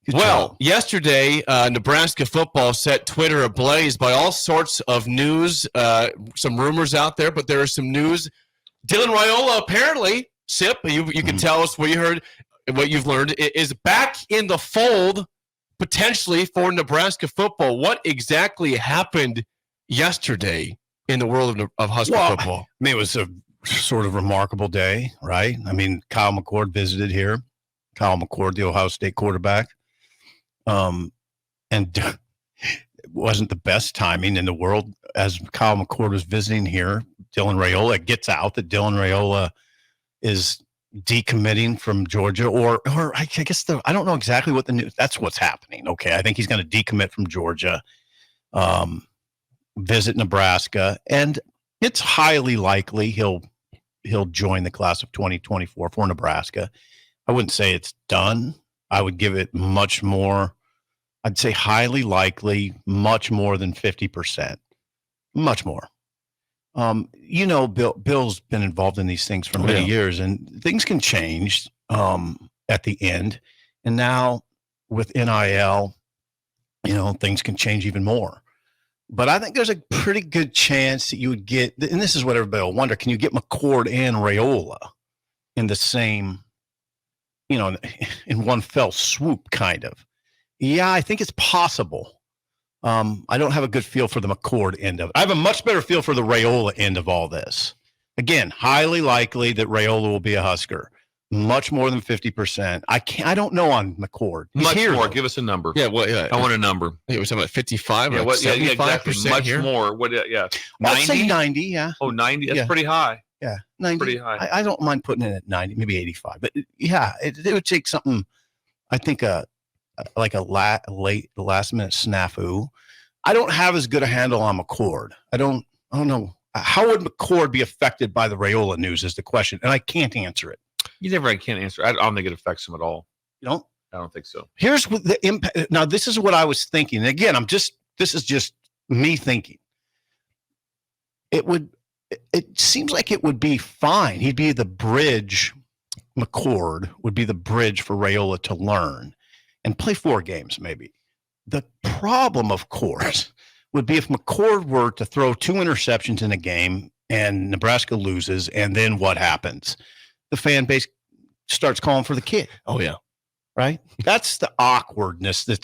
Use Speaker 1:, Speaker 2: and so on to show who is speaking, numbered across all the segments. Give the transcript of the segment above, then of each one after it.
Speaker 1: Good job. Yesterday, Nebraska football set Twitter ablaze by all sorts of news, some rumors out there, but there is some news. Dylan Raiola apparently, Sip, you can tell us what you heard, what you've learned, is back in the fold potentially for Nebraska football. What exactly happened yesterday in the world of Husker football?
Speaker 2: I mean, it was a sort of remarkable day, right? I mean, Kyle McCord visited here. Kyle McCord, the Ohio State quarterback. And it wasn't the best timing in the world as Kyle McCord was visiting here. Dylan Raiola gets out that Dylan Raiola is decommitting from Georgia, or I guess I don't know exactly what the news. That's what's happening. Okay, I think he's going to decommit from Georgia, visit Nebraska, and it's highly likely he'll join the class of 2024 for Nebraska. I wouldn't say it's done. I would give it much more. I'd say highly likely, much more than 50%. Much more. Bill's been involved in these things for many years, and things can change at the end. And now with NIL, things can change even more. But I think there's a pretty good chance that you would get, and this is what everybody will wonder, can you get McCord and Raiola in the same, in one fell swoop kind of? Yeah, I think it's possible. I don't have a good feel for the McCord end of it. I have a much better feel for the Raiola end of all this. Again, highly likely that Raiola will be a Husker. Much more than 50%. I don't know on McCord.
Speaker 3: Much more. Give us a number.
Speaker 1: Yeah, well, yeah.
Speaker 3: I want a number.
Speaker 1: It was about 55 or
Speaker 3: 75%.
Speaker 1: exactly.
Speaker 3: Much
Speaker 1: here.
Speaker 3: more. What? Yeah.
Speaker 2: 90? I'd say 90, yeah.
Speaker 3: Oh, 90? That's pretty high.
Speaker 2: Yeah, 90.
Speaker 3: Pretty high.
Speaker 2: I don't mind putting it at 90, maybe 85. But yeah, it would take something, I think, like a last minute snafu. I don't have as good a handle on McCord. I don't know. How would McCord be affected by the Raiola news is the question, and I can't answer it.
Speaker 3: You never can't answer. I don't think it affects him at all.
Speaker 2: You don't?
Speaker 3: I don't think so.
Speaker 2: Here's what the impact. Now, this is what I was thinking. And again, this is just me thinking. It seems like it would be fine. He'd be the bridge. McCord would be the bridge for Raiola to learn and play 4 games, maybe. The problem, of course, would be if McCord were to throw 2 interceptions in a game and Nebraska loses, and then what happens? The fan base starts calling for the kid.
Speaker 1: Oh, yeah.
Speaker 2: Right? That's the awkwardness. I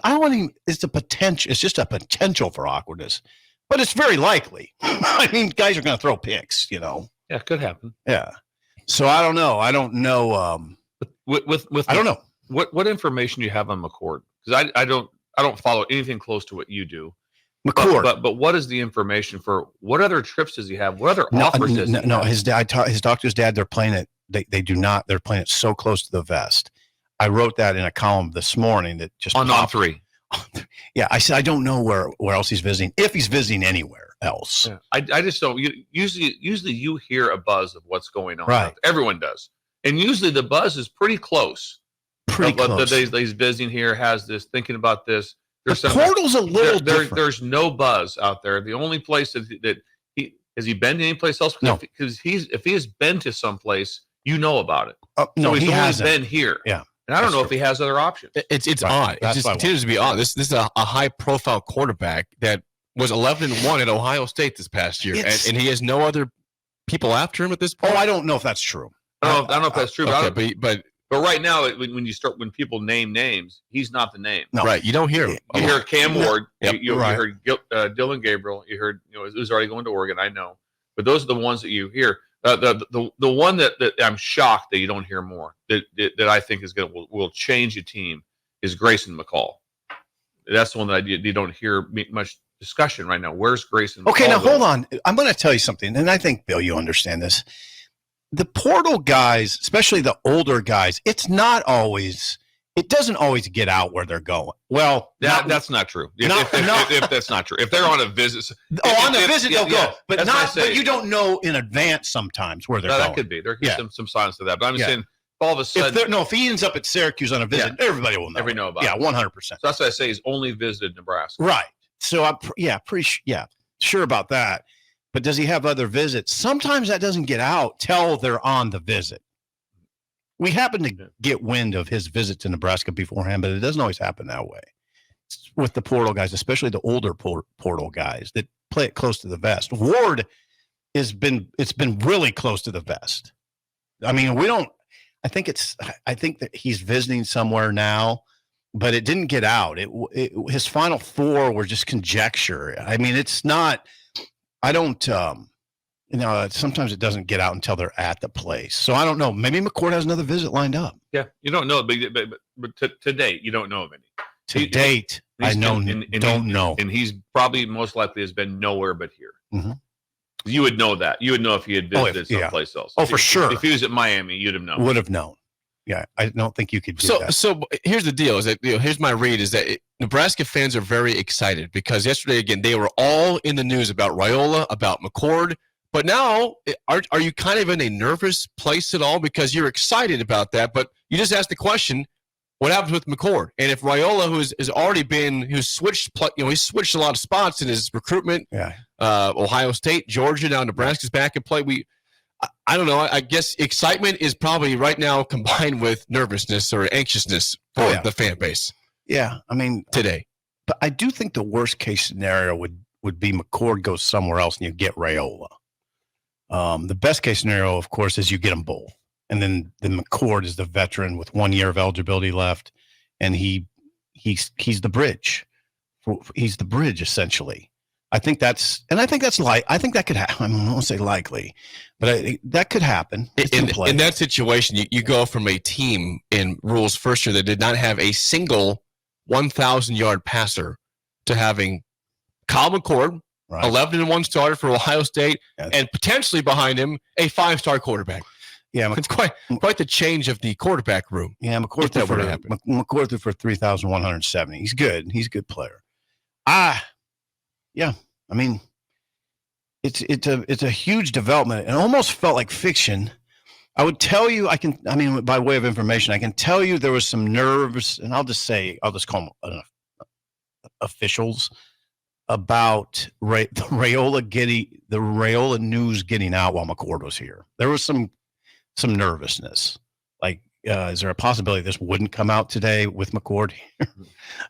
Speaker 2: don't want to, it's a potential. It's just a potential for awkwardness, but it's very likely. I mean, guys are going to throw picks,
Speaker 3: Yeah, it could happen.
Speaker 2: Yeah. So I don't know. I don't know. I don't know.
Speaker 3: What information do you have on McCord? Because I don't follow anything close to what you do.
Speaker 2: McCord.
Speaker 3: But what is the information for what other trips does he have? What other offers does he have?
Speaker 2: No, his doctor's dad, they're playing it. They do not. They're playing it so close to the vest. I wrote that in a column this morning that just
Speaker 3: on 3.
Speaker 2: Yeah, I said I don't know where else he's visiting, if he's visiting anywhere else.
Speaker 3: Yeah. I just don't. Usually you hear a buzz of what's going on.
Speaker 2: Right.
Speaker 3: Everyone does, and usually the buzz is pretty close.
Speaker 2: Close.
Speaker 3: He's visiting here, has this, thinking about this.
Speaker 2: The portal's a little different.
Speaker 3: There's no buzz out there. The only place that he has he been to any place else?
Speaker 2: No,
Speaker 3: because if he has been to someplace, about it.
Speaker 2: No,
Speaker 3: so he's
Speaker 2: he
Speaker 3: only
Speaker 2: hasn't
Speaker 3: been here.
Speaker 2: Yeah,
Speaker 3: and I don't know if he has other options.
Speaker 1: It's odd. It just continues to be odd. This is a high profile quarterback that was 11-1 at Ohio State this past year, and he has no other people after him at this point.
Speaker 2: Oh, I don't know if that's true.
Speaker 3: I don't know if that's true.
Speaker 1: Okay,
Speaker 3: but right now, when people name names, he's not the name.
Speaker 2: No.
Speaker 1: Right, you don't hear him.
Speaker 3: You hear Cam Ward.
Speaker 1: Yep.
Speaker 3: You heard Dylan Gabriel. You heard who's already going to Oregon. I know, but those are the ones that you hear. The one that I'm shocked that you don't hear more that I think is will change a team is Grayson McCall. That's the one that you don't hear much discussion right now. Where's Grayson McCall?
Speaker 2: Okay, now hold on. I'm going to tell you something, and I think, Bill, you understand this. The portal guys, especially the older guys, it doesn't always get out where they're going. Well,
Speaker 3: that's not true. If that's not true, if they're on a visit,
Speaker 2: they'll go, but you don't know in advance sometimes where they're going.
Speaker 3: That could be. There could be some signs to that. But I'm just saying, all of a sudden,
Speaker 2: if he ends up at Syracuse on a visit, everybody will know.
Speaker 3: Everybody know about
Speaker 2: it. 100%.
Speaker 3: So that's what I say. He's only visited Nebraska.
Speaker 2: Right. So I'm sure about that. But does he have other visits? Sometimes that doesn't get out till they're on the visit. we happen to get wind of his visit to Nebraska beforehand, but it doesn't always happen that way. It's with the portal guys, especially the older portal guys that play it close to the vest. Ward it's been really close to the vest. I mean, I think that he's visiting somewhere now, but it didn't get out. His final 4 were just conjecture. I mean, it's not, I don't, sometimes it doesn't get out until they're at the place. So I don't know. Maybe McCord has another visit lined up.
Speaker 3: Yeah, you don't know, but to date, you don't know of any.
Speaker 2: To date, I don't know.
Speaker 3: And he's probably most likely has been nowhere but here.
Speaker 2: Mm-hmm.
Speaker 3: You would know that. You would know if he had visited someplace else.
Speaker 2: Oh, for sure.
Speaker 3: If he was at Miami, you'd have known.
Speaker 2: Would have known. Yeah, I don't think you could do that.
Speaker 1: So here's the deal: is that here's my read is that Nebraska fans are very excited because yesterday again they were all in the news about Raiola, about McCord, but now are you kind of in a nervous place at all because you're excited about that, but you just asked the question, what happens with McCord? And if Raiola, who's switched a lot of spots in his recruitment, Ohio State, Georgia, now Nebraska's back in play. I don't know. I guess excitement is probably right now combined with nervousness or anxiousness for the fan base.
Speaker 2: Yeah, I mean
Speaker 1: today.
Speaker 2: But I do think the worst case scenario would be McCord goes somewhere else and you get Raiola. The best case scenario, of course, is you get them both. And then McCord is the veteran with 1 year of eligibility left, and he's the bridge. He's the bridge essentially. I think that could happen. I don't want to say likely, but that could happen.
Speaker 1: In that situation, you go from a team in Rule's first year that did not have a single 1,000-yard passer to having Kyle McCord, 11-1 starter for Ohio State, and potentially behind him a 5-star quarterback.
Speaker 2: Yeah,
Speaker 1: it's quite the change of the quarterback room.
Speaker 2: Yeah, McCord threw for 3,170. He's good. He's a good player. Yeah, I mean, it's a huge development. It almost felt like fiction. I would tell you, by way of information, I can tell you there was some nerves, and I'll just call them officials about the Raiola news getting out while McCord was here. There was some nervousness. Like, is there a possibility this wouldn't come out today with McCord here?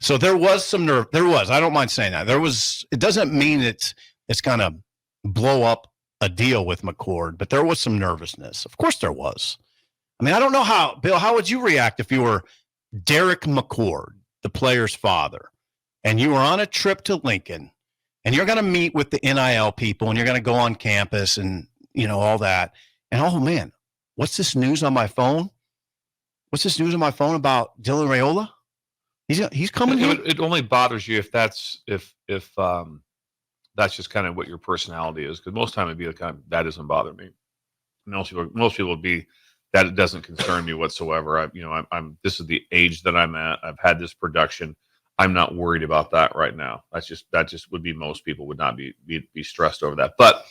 Speaker 2: So there was some nerve. There was. I don't mind saying that. There was. It doesn't mean it's going to blow up a deal with McCord, but there was some nervousness. Of course there was. I mean, I don't know Bill, how would you react if you were Derek McCord, the player's father, and you were on a trip to Lincoln, and you're going to meet with the NIL people, and you're going to go on campus and, all that. And, oh, man, what's this news on my phone? What's this news on my phone about Dylan Raiola? He's coming here.
Speaker 3: It only bothers you if that's just kind of what your personality is. Because most time it'd be the kind of, that doesn't bother me. Most people would be that it doesn't concern me whatsoever. I'm this is the age that I'm at. I've had this production. I'm not worried about that right now. That just would be most people would not be stressed over that. But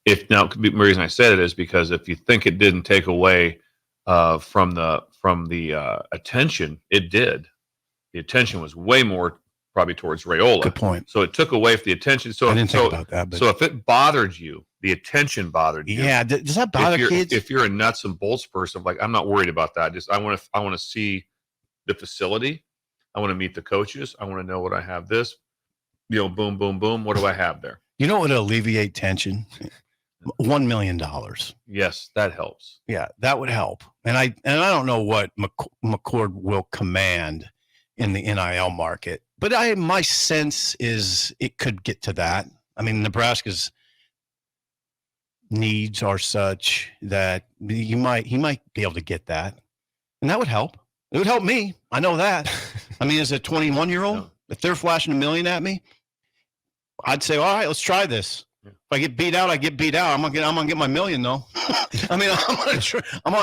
Speaker 3: the reason I said it is because if you think it didn't take away from the attention, it did. The attention was way more probably towards Raiola.
Speaker 2: Good point.
Speaker 3: So it took away from the attention. So
Speaker 2: I didn't think about that. But...
Speaker 3: So if it bothered you, the attention bothered you.
Speaker 2: Yeah. Does that bother kids?
Speaker 3: If you're a nuts and bolts person, like I'm not worried about that. I want to see the facility. I want to meet the coaches. I want to know what I have. This, boom, boom, boom. What do I have there?
Speaker 2: You know what would alleviate tension? $1 million.
Speaker 3: Yes, that helps.
Speaker 2: Yeah, that would help. And I don't know what McCord will command in the NIL market, but my sense is it could get to that. I mean, Nebraska's needs are such that he might be able to get that, and that would help. It would help me. I know that. I mean, as a 21-year-old, if they're flashing $1 million at me, I'd say, all right, let's try this. If I get beat out, I get beat out. I'm gonna get my $1 million though. I mean, I'm gonna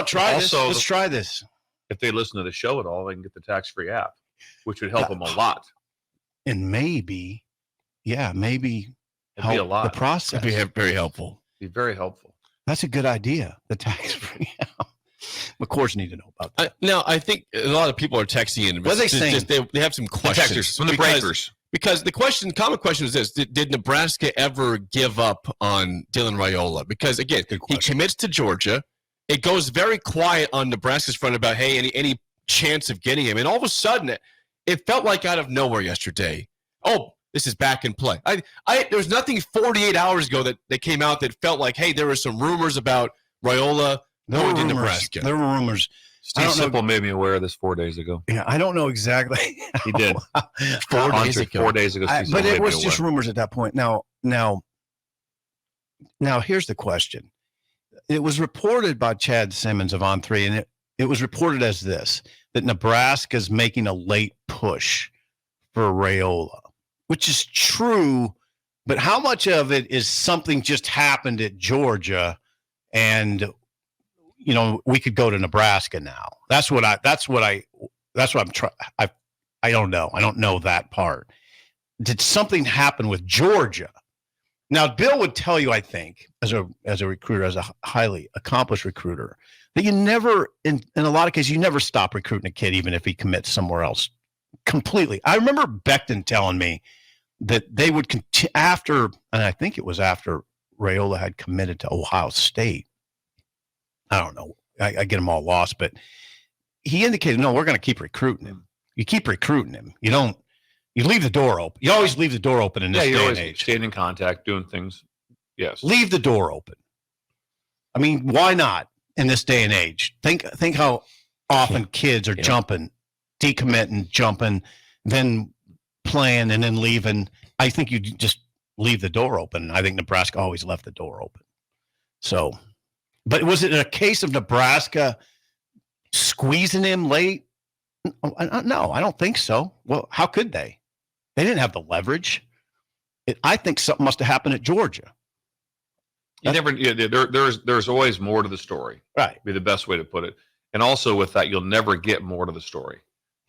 Speaker 2: try this. Let's try this.
Speaker 3: If they listen to the show at all, they can get the tax-free app, which would help them a lot.
Speaker 2: And maybe it'd
Speaker 3: be a lot.
Speaker 2: The process.
Speaker 1: It'd be very helpful.
Speaker 3: Be very helpful.
Speaker 2: That's a good idea. The tax-free app. McCourts need to know about that.
Speaker 1: Now, I think a lot of people are texting in.
Speaker 2: What are they saying?
Speaker 1: They have some questions
Speaker 3: from the breakers.
Speaker 1: Because the common question is this: Did Nebraska ever give up on Dylan Raiola? Because again, he commits to Georgia. it goes very quiet on Nebraska's front about, hey, any chance of getting him. And all of a sudden, it felt like out of nowhere yesterday. Oh, this is back in play. There was nothing 48 hours ago that came out that felt like, hey, there were some rumors about Raiola going to Nebraska.
Speaker 2: There were rumors.
Speaker 3: Steve Sipple made me aware of this 4 days ago.
Speaker 2: Yeah, I don't know exactly.
Speaker 3: He did.
Speaker 1: 4 days ago.
Speaker 3: 4 days ago.
Speaker 2: But it was just rumors at that point. Now, here's the question. It was reported by Chad Simmons of On3, and it was reported as this, that Nebraska's making a late push for Raiola, which is true, but how much of it is something just happened at Georgia and we could go to Nebraska now? That's what I'm trying. I don't know. I don't know that part. Did something happen with Georgia? Now, Bill would tell you, I think, as a recruiter, as a highly accomplished recruiter, that you never, in a lot of cases, you never stop recruiting a kid, even if he commits somewhere else completely. I remember Becton telling me that they would continue after, and I think it was after Raiola had committed to Ohio State. I don't know. I get them all lost, but he indicated, no, we're going to keep recruiting him. You keep recruiting him. You leave the door open. You always leave the door open in this day and age.
Speaker 3: Staying in contact, doing things. Yes.
Speaker 2: Leave the door open. I mean, why not in this day and age? Think how often kids are jumping, decommitting, jumping, then playing, and then leaving. I think you just leave the door open. I think Nebraska always left the door open. So, but was it a case of Nebraska squeezing him late? No, I don't think so. Well, how could they? They didn't have the leverage. I think something must have happened at Georgia.
Speaker 3: There's always more to the story.
Speaker 2: Right.
Speaker 3: Be the best way to put it. And also with that, you'll never get more to the story.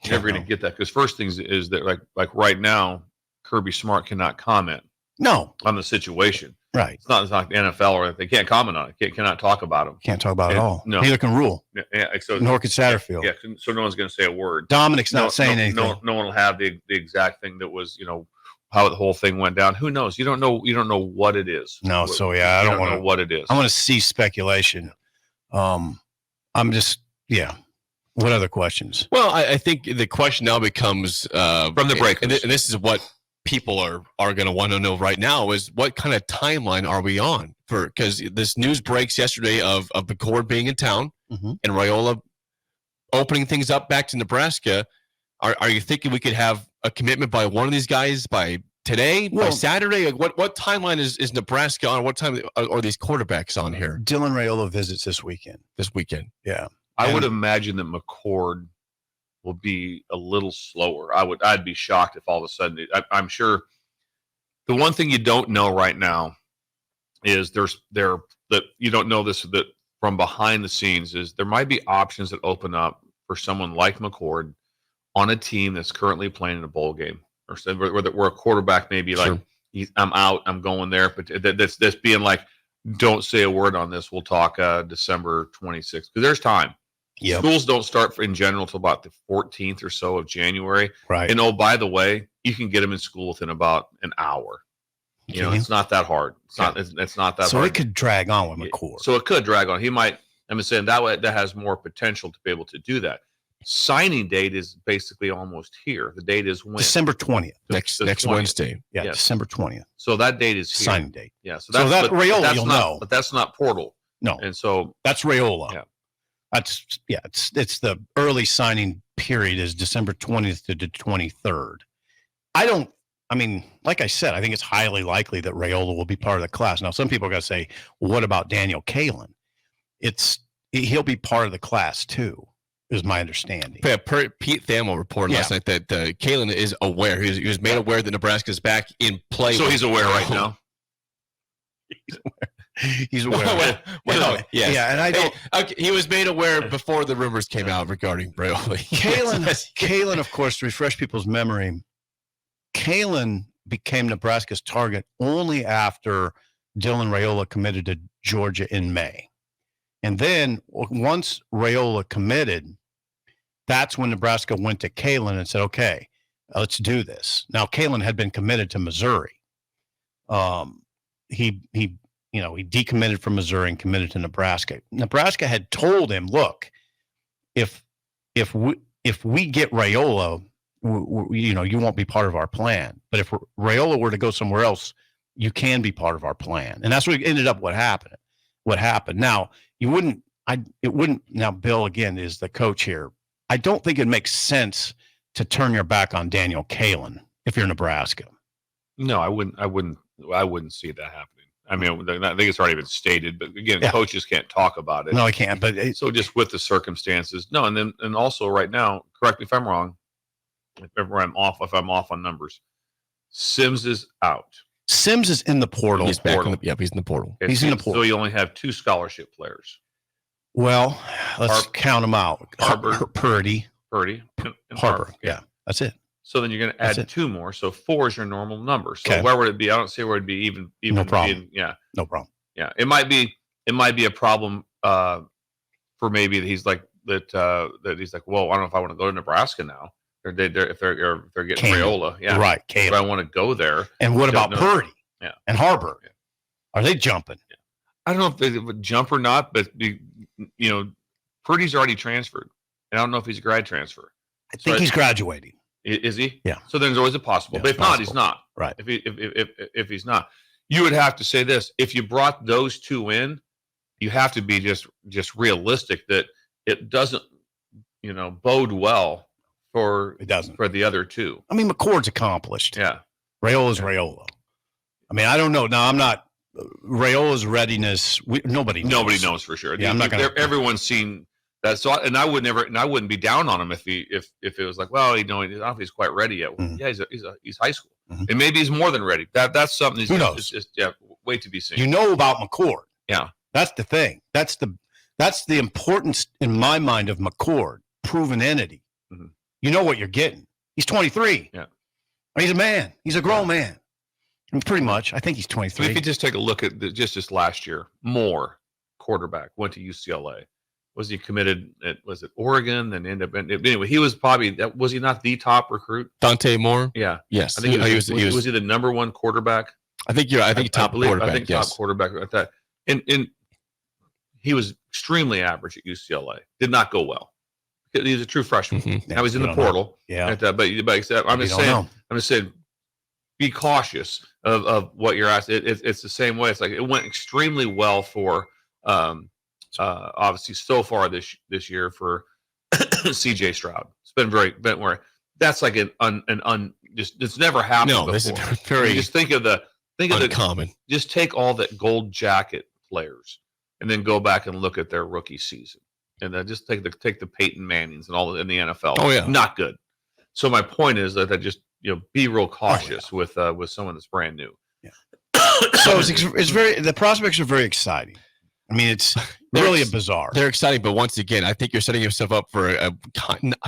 Speaker 3: You're never going to get that, because first things is that like right now, Kirby Smart cannot comment on the situation.
Speaker 2: Right.
Speaker 3: It's not like the NFL, or they can't comment on it. Cannot talk about them.
Speaker 2: Can't talk about it at all.
Speaker 3: No.
Speaker 2: Neither can Rule.
Speaker 3: Yeah. So
Speaker 2: nor can Satterfield.
Speaker 3: Yeah. So no one's going to say a word.
Speaker 2: Dominic's not saying anything.
Speaker 3: No one will have the exact thing that was, how the whole thing went down. Who knows? You don't know what it is.
Speaker 2: No. So yeah, I don't want to
Speaker 3: know what it is.
Speaker 2: I want to see speculation. I'm just What other questions?
Speaker 1: Well, I think the question now becomes
Speaker 3: from the break,
Speaker 1: and this is what people are going to want to know right now, is what kind of timeline are we on for, because this news breaks yesterday of McCord being in town and Raiola opening things up back to Nebraska. Are you thinking we could have a commitment by one of these guys by today, by Saturday? Like what timeline is Nebraska on? What time are these quarterbacks on here?
Speaker 2: Dylan Raiola visits this weekend. Yeah.
Speaker 3: I would imagine that McCord will be a little slower. I'd be shocked if all of a sudden I'm sure. The one thing you don't know right now is that you don't know this, that from behind the scenes, is there might be options that open up for someone like McCord on a team that's currently playing in a bowl game, or where a quarterback may be like, I'm out, I'm going there, but that's being like, don't say a word on this. We'll talk December 26th, because there's time. Yep. Schools don't start in general until about the 14th or so of January.
Speaker 2: Right.
Speaker 3: And by the way, you can get them in school within about an hour. It's not that hard. It's not that hard.
Speaker 2: So it could drag on with McCord.
Speaker 3: So it could drag on. He might, I'm saying that way, that has more potential to be able to do that. Signing date is basically almost here. The date is when?
Speaker 2: December 20th.
Speaker 1: Next
Speaker 3: 20th.
Speaker 1: Wednesday.
Speaker 2: Yeah, yes. December 20th.
Speaker 3: So that date is here.
Speaker 2: Signing date.
Speaker 3: Yeah.
Speaker 2: So that's Raiola, you'll know.
Speaker 3: But that's not portal.
Speaker 2: No.
Speaker 3: And so
Speaker 2: that's Raiola.
Speaker 3: Yeah.
Speaker 2: It's the early signing period is December 20th to the 23rd. Like I said, I think it's highly likely that Raiola will be part of the class. Now, some people are going to say, well, what about Daniel Kalen? He'll be part of the class too, is my understanding.
Speaker 1: Pete Thamel reported last night that Kalen is aware. He was made aware that Nebraska is back in play.
Speaker 3: So he's aware right now.
Speaker 2: He's aware. And I don't.
Speaker 1: He was made aware before the rumors came out regarding Raiola.
Speaker 2: Kalen, of course, to refresh people's memory, Kalen became Nebraska's target only after Dylan Raiola committed to Georgia in May. And then once Raiola committed, that's when Nebraska went to Kalen and said, okay, let's do this. Now, Kalen had been committed to Missouri. He he decommitted from Missouri and committed to Nebraska. Nebraska had told him, look, if we get Raiola, you won't be part of our plan. But if Raiola were to go somewhere else, you can be part of our plan. And that's what ended up what happened. Now, now Bill, again, is the coach here. I don't think it makes sense to turn your back on Daniel Kalen if you're Nebraska.
Speaker 3: No, I wouldn't see that happening. I mean, I think it's already been stated, but again, coaches can't talk about it.
Speaker 2: No, I can't. But
Speaker 3: so just with the circumstances, no, and also right now, correct me if I'm wrong. If I'm off on numbers, Sims is out.
Speaker 2: Sims is in the portal.
Speaker 1: He's back. He's in the portal.
Speaker 3: Okay,
Speaker 2: he's in the portal.
Speaker 3: So you only have 2 scholarship players.
Speaker 2: Well, let's count them out. Purdy.
Speaker 3: And
Speaker 2: Harper. Yeah, that's it.
Speaker 3: So then you're going to add 2 more. So 4 is your normal number. So where would it be? I don't see where it'd be even.
Speaker 2: No problem.
Speaker 3: No
Speaker 2: problem.
Speaker 3: Yeah, it might be a problem for maybe that he's like that he's like, whoa, I don't know if I want to go to Nebraska now. If they're getting Raiola,
Speaker 2: right.
Speaker 3: If I want to go there.
Speaker 2: And what about Purdy?
Speaker 3: Yeah,
Speaker 2: and Harper? Yeah. Are they jumping?
Speaker 3: Yeah. I don't know if they would jump or not, but Purdy's already transferred. And I don't know if he's a grad transfer.
Speaker 2: I think he's graduating.
Speaker 3: Is he?
Speaker 2: Yeah.
Speaker 3: So then there's always a possible. But if not, he's not.
Speaker 2: Right.
Speaker 3: If he's not, you would have to say this: if you brought those 2 in, you have to be just realistic that it doesn't, bode well for the other 2.
Speaker 2: I mean, McCord's accomplished.
Speaker 3: Yeah.
Speaker 2: Raiola's Raiola. I mean, I don't know. Now, I'm not Raiola's readiness. Nobody knows
Speaker 3: for sure.
Speaker 2: Yeah, I'm not gonna.
Speaker 3: Everyone's seen that. So, and I wouldn't be down on him if it was like, well, I don't know if he's quite ready yet. Well, yeah, he's high school, and maybe he's more than ready. That's something.
Speaker 2: Who knows?
Speaker 3: It's just wait to be seen.
Speaker 2: You know about McCord.
Speaker 3: Yeah,
Speaker 2: that's the thing. That's the importance in my mind of McCord, proven entity. Mm-hmm. You know what you're getting. He's 23.
Speaker 3: Yeah,
Speaker 2: he's a man. He's a grown man. And pretty much. I think he's 23.
Speaker 3: If you just take a look at just this last year, Moore, quarterback, went to UCLA. Was he committed was it Oregon? Then ended up anyway. He was was he not the top recruit?
Speaker 1: Dante Moore.
Speaker 3: Yeah.
Speaker 1: Yes.
Speaker 3: I think was he the number 1 quarterback?
Speaker 1: I think top quarterback.
Speaker 3: I think top quarterback at that. And he was extremely average at UCLA. Did not go well. He's a true freshman. Mm-hmm. Now he's in the portal.
Speaker 2: Yeah.
Speaker 3: But I'm just saying, be cautious of what you're asking. It's the same way. It's like it went extremely well for obviously so far this year for CJ Stroud. It's been where that's like it's never happened before.
Speaker 1: This is very
Speaker 3: just think of
Speaker 1: uncommon.
Speaker 3: Just take all the gold jacket players and then go back and look at their rookie season. And then just take the Peyton Mannings and all in the NFL.
Speaker 1: Oh yeah,
Speaker 3: not good. So my point is that just be real cautious with someone that's brand new.
Speaker 2: Yeah. So it's very the prospects are very exciting. I mean, it's really bizarre.
Speaker 1: They're exciting, but once again, I think you're setting yourself up for a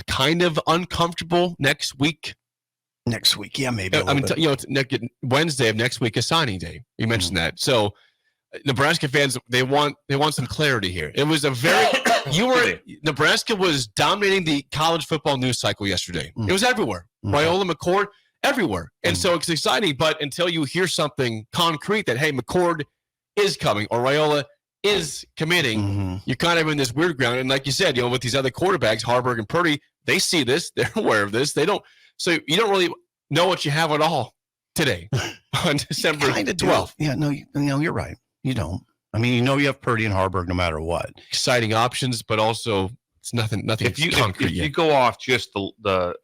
Speaker 1: kind of uncomfortable next week.
Speaker 2: Next week, yeah, maybe.
Speaker 1: Wednesday of next week is signing day. You mentioned that, so Nebraska fans they want some clarity here. It was a very Nebraska was dominating the college football news cycle yesterday. It was everywhere. Raiola, McCord, everywhere, and so it's exciting. But until you hear something concrete that hey, McCord is coming or Raiola is committing, you're kind of in this weird ground. And like you said, with these other quarterbacks, Harburg and Purdy, they see this, they're aware of this. They don't, so you don't really know what you have at all today on December 12th.
Speaker 2: Yeah, no, you're right. You don't. I mean, you have Purdy and Harburg no matter what.
Speaker 1: Exciting options, but also it's nothing concrete
Speaker 3: if
Speaker 1: yet.
Speaker 3: You go off just the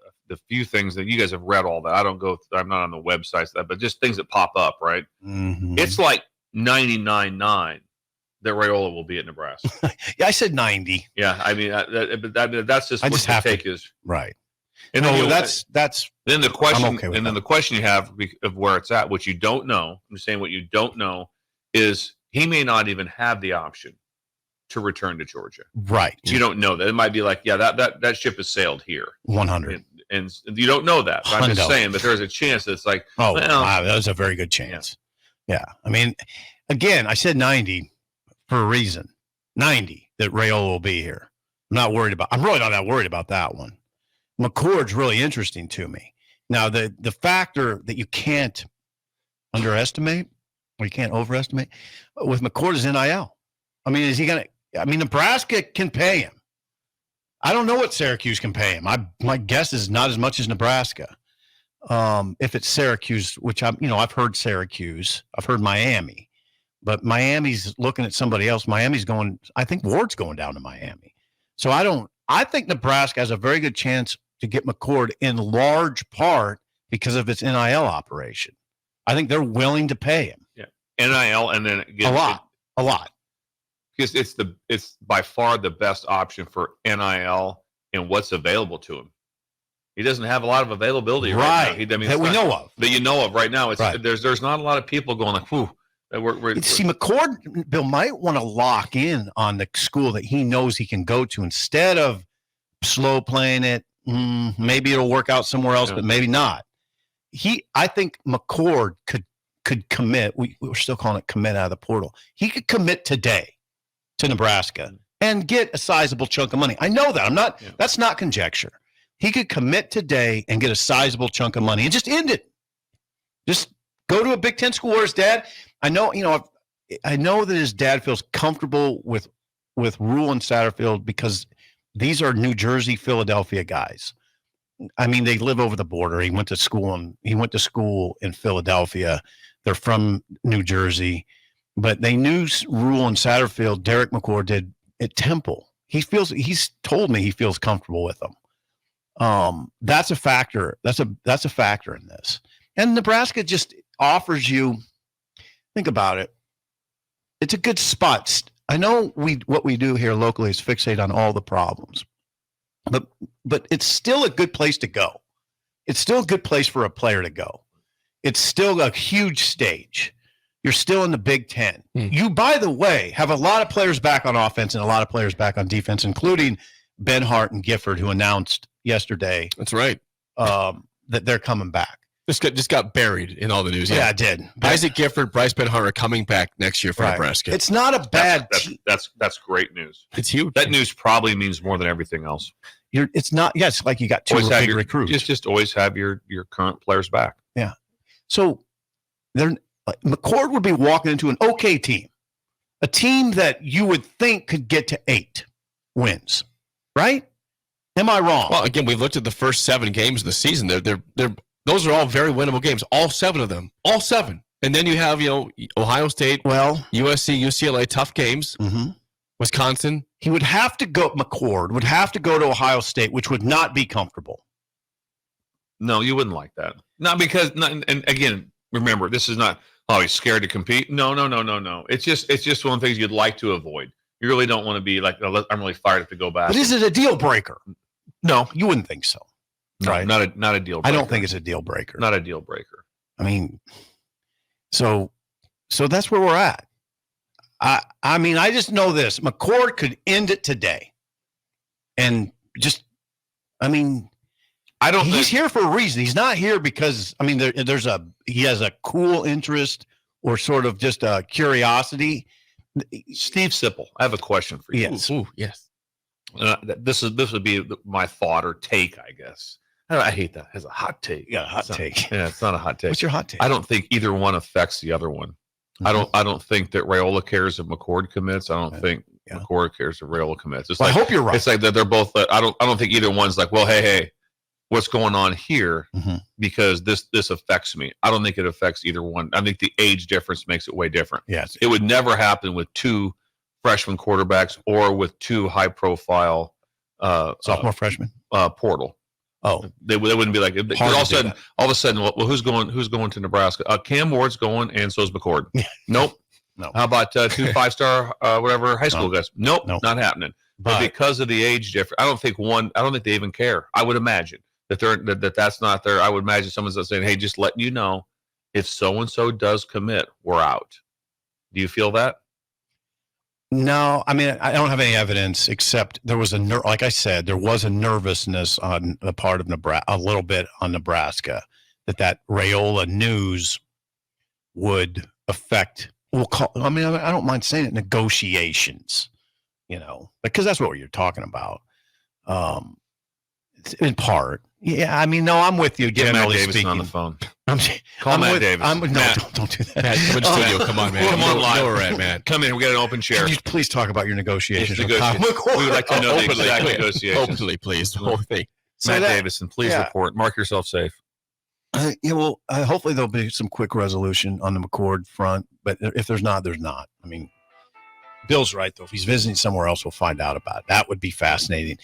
Speaker 3: few things that you guys have read all that. I'm not on the websites but just things that pop up, right?
Speaker 2: Mm-hmm.
Speaker 3: It's like 99.9 that Raiola will be at Nebraska.
Speaker 2: Yeah, I said 90.
Speaker 3: Yeah, I mean that's just
Speaker 2: I
Speaker 3: what
Speaker 2: just
Speaker 3: the
Speaker 2: have
Speaker 3: take
Speaker 2: to,
Speaker 3: is.
Speaker 2: Right.
Speaker 3: And
Speaker 2: that's
Speaker 3: then the question
Speaker 2: okay
Speaker 3: then the question you have of where it's at, which you don't know. I'm saying what you don't know is he may not even have the option to return to Georgia.
Speaker 2: Right.
Speaker 3: You don't know that. It might be like, yeah, that ship has sailed here.
Speaker 2: 100.
Speaker 3: And you don't know that. But I'm just saying, but there's a chance that it's like,
Speaker 2: wow, that was a very good chance. Yeah. I mean, again, I said 90 for a reason. 90 that Raiola will be here. I'm really not that worried about that one. McCord's really interesting to me. Now, the factor that you can't underestimate We can't overestimate. With McCord is NIL. I mean, is he going to? I mean, Nebraska can pay him. I don't know what Syracuse can pay him. My guess is not as much as Nebraska. If it's Syracuse, which I've heard Syracuse, I've heard Miami, but Miami's looking at somebody else. Miami's going. I think Ward's going down to Miami. So I think Nebraska has a very good chance to get McCord in large part because of its NIL operation. I think they're willing to pay him.
Speaker 3: Yeah, NIL, and then
Speaker 2: A lot.
Speaker 3: Because it's by far the best option for NIL and what's available to him. He doesn't have a lot of availability right now.
Speaker 2: That we know of.
Speaker 3: That you know of right now. It's
Speaker 2: right.
Speaker 3: There's not a lot of people going like, whew.
Speaker 2: See, McCord, Bill, might want to lock in on the school that he knows he can go to instead of slow playing it. Maybe it'll work out somewhere else, but maybe not. I think McCord could commit. We're still calling it commit out of the portal. He could commit today to Nebraska and get a sizable chunk of money. I know that. That's not conjecture. He could commit today and get a sizable chunk of money and just end it. Just go to a Big Ten school where his dad. I know that his dad feels comfortable with Rule and Satterfield because these are New Jersey, Philadelphia guys. I mean, they live over the border. He went to school in Philadelphia. They're from New Jersey, but they knew Rule and Satterfield. Derek McCord did at Temple. He's told me he feels comfortable with them. That's a factor. That's a factor in this. And Nebraska just offers you. Think about it. It's a good spot. I know what we do here locally is fixate on all the problems, but it's still a good place to go. It's still a good place for a player to go. It's still a huge stage. You're still in the Big Ten. You, by the way, have a lot of players back on offense and a lot of players back on defense, including Ben Hart and Gifford, who announced yesterday.
Speaker 1: That's right.
Speaker 2: That they're coming back.
Speaker 1: Just got buried in all the news.
Speaker 2: Yeah, it did.
Speaker 1: Isaac Gifford, Bryce Ben-Hart are coming back next year for Nebraska.
Speaker 2: It's not a bad.
Speaker 3: That's great news.
Speaker 1: It's huge.
Speaker 3: That news probably means more than everything else.
Speaker 2: It's not. Yes, like you got two big recruits.
Speaker 3: Just always have your current players back.
Speaker 2: Yeah. So McCord would be walking into an okay team, a team that you would think could get to 8 wins, right? Am I wrong?
Speaker 1: Well, again, we looked at the first 7 games of the season. Those are all very winnable games. All 7 of them. All 7. And then you have, Ohio State, USC, UCLA, tough games. Mm-hmm. Wisconsin.
Speaker 2: McCord would have to go to Ohio State, which would not be comfortable.
Speaker 3: No, you wouldn't like that. Not because, and again, remember, this is not, he's scared to compete. No. It's just one of the things you'd like to avoid. You really don't want to be like, I'm really fired up to go back.
Speaker 2: But is it a deal breaker? No, you wouldn't think so.
Speaker 3: No,
Speaker 2: right?
Speaker 3: Not a deal breaker.
Speaker 2: I don't think it's a deal breaker.
Speaker 3: Not a deal breaker.
Speaker 2: I mean, so that's where we're at. I mean, I just know this. McCord could end it today. And he's here for a reason. He's not here because, he has a cool interest or sort of just a curiosity.
Speaker 3: Steve Sipple, I have a question for you.
Speaker 2: Yes.
Speaker 1: Ooh, yes.
Speaker 3: This would be my thought or take, I guess. I hate that as a hot take.
Speaker 2: Yeah, hot take.
Speaker 3: Yeah, it's not a hot take.
Speaker 2: What's your hot take?
Speaker 3: I don't think either one affects the other one. Mm-hmm. I don't think that Raiola cares if McCord commits. I don't think McCord cares if Raiola commits. It's
Speaker 2: I hope you're right.
Speaker 3: It's like that they're both. I don't think either one's like, well, hey, what's going on here? Mm-hmm. Because this affects me. I don't think it affects either one. I think the age difference makes it way different.
Speaker 2: Yes,
Speaker 3: it would never happen with 2 freshman quarterbacks or with 2 high-profile
Speaker 2: sophomore freshmen
Speaker 3: portal.
Speaker 2: Oh,
Speaker 3: they wouldn't be like all of a sudden. Well, who's going to Nebraska? Cam Ward's going, and so's McCord. Nope.
Speaker 2: No.
Speaker 3: How about 2 5-star whatever high school guys? Nope, not happening. But because of the age difference, I don't think they even care. I would imagine that's not there. I would imagine someone's saying, "Hey, just letting you know, if so and so does commit, we're out." Do you feel that?
Speaker 2: No, I mean, I don't have any evidence except there was like I said, there was a nervousness on the part of Nebraska, a little bit on Nebraska, that Raiola news would affect. I don't mind saying it, negotiations, because that's what you're talking about. In part, Yeah, I mean, no, I'm with you.
Speaker 3: Get Matt
Speaker 2: Generally
Speaker 3: Davison
Speaker 2: speaking,
Speaker 3: on the phone.
Speaker 2: I'm,
Speaker 3: Call
Speaker 2: I'm
Speaker 3: Matt
Speaker 2: with,
Speaker 3: Davis.
Speaker 2: I'm, no,
Speaker 1: Matt.
Speaker 2: don't do that.
Speaker 1: Matt, come in studio. Come on, man.
Speaker 3: Come on
Speaker 1: You
Speaker 3: live.
Speaker 1: know where we're at, man.
Speaker 3: Come in. We got an open chair.
Speaker 2: Can you please talk about your negotiations?
Speaker 3: Yes,
Speaker 2: with Kyle McCord?
Speaker 3: We would like to know the
Speaker 1: Openly,
Speaker 3: exact
Speaker 1: please.
Speaker 3: negotiations.
Speaker 1: Openly, please. The whole thing.
Speaker 2: So
Speaker 3: Matt
Speaker 2: that-
Speaker 3: Davison, please
Speaker 2: yeah.
Speaker 3: report. Mark yourself safe.
Speaker 2: Yeah, well, hopefully there'll be some quick resolution on the McCord front, but if there's not, there's not. I mean, Bill's right, though. If he's visiting somewhere else, we'll find out about it. That would be fascinating.